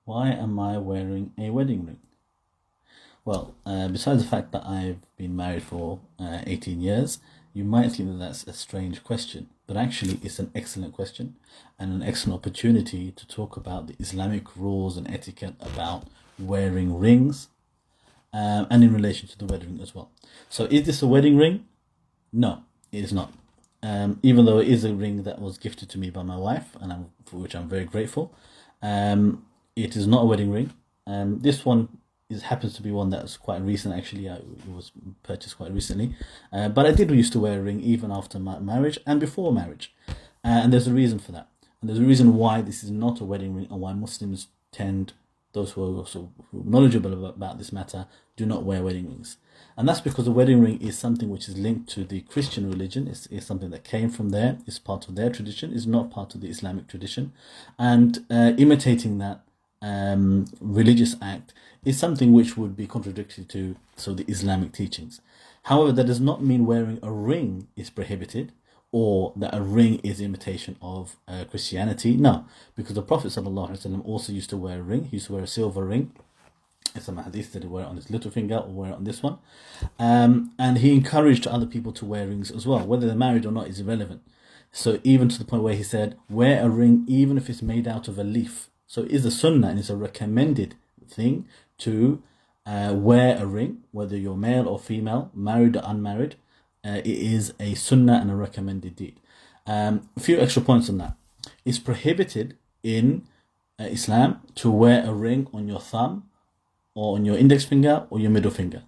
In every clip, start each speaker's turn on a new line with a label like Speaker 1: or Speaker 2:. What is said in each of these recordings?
Speaker 1: Why am I wearing a wedding ring? Well, besides the fact that I've been married for 18 years, you might think that that's a strange question, but actually it's an excellent question and an excellent opportunity to talk about the Islamic rules and etiquette about wearing rings, and in relation to the wedding ring as well. So is this a wedding ring? No, it is not. Even though it is a ring that was gifted to me by my wife, and for which I'm very grateful, it is not a wedding ring. This one happens to be one that's quite recent. Actually, it was purchased quite recently. But I did used to wear a ring even after my marriage and before marriage, and there's a reason for that. And there's a reason why this is not a wedding ring, and why Muslims tend, those who are also knowledgeable about this matter, do not wear wedding rings. And that's because the wedding ring is something which is linked to the Christian religion. It's something that came from there. It's part of their tradition. It's not part of the Islamic tradition. And imitating that religious act is something which would be contradictory to the Islamic teachings. However, that does not mean wearing a ring is prohibited, or that a ring is imitation of Christianity. No, because the Prophet ﷺ also used to wear a ring. He used to wear a silver ring. It's a hadith that he wear it on his little finger or wear it on this one. And he encouraged other people to wear rings as well. Whether they're married or not is irrelevant. So even to the point where he said, wear a ring even if it's made out of a leaf. So it is a sunnah and it's a recommended thing to wear a ring, whether you're male or female, married or unmarried. It is a sunnah and a recommended deed. A few extra points on that. It's prohibited in Islam to wear a ring on your thumb, or on your index finger, or your middle finger.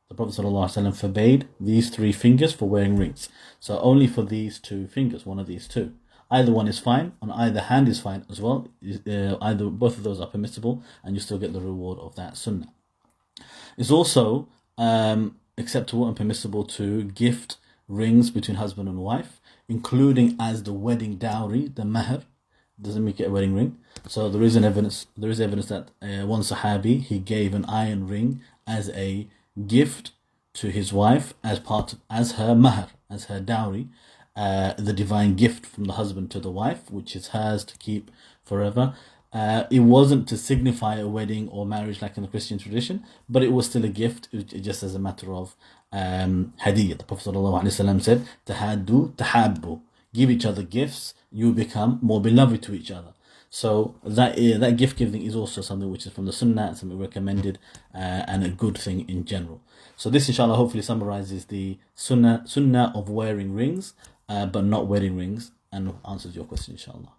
Speaker 1: The Prophet ﷺ forbade these three fingers for wearing rings. So only for these two fingers, one of these two. Either one is fine, on either hand is fine as well. Both of those are permissible, and you still get the reward of that sunnah. It's also acceptable and permissible to gift rings between husband and wife, including as the wedding dowry, the mahr. Doesn't make it a wedding ring. So there is evidence that one Sahabi, he gave an iron ring as a gift to his wife as her mahr, as her dowry, the divine gift from the husband to the wife, which is hers to keep forever. It wasn't to signify a wedding or marriage like in the Christian tradition, but it was still a gift, just as a matter of hadiyah. The Prophet ﷺ said, "Tahaddu tahabbu." Give each other gifts, you become more beloved to each other. So that gift giving is also something which is from the sunnah, and something recommended, and a good thing in general. So this, inshallah, hopefully summarizes the sunnah of wearing rings, but not wedding rings, and answers your question, inshallah.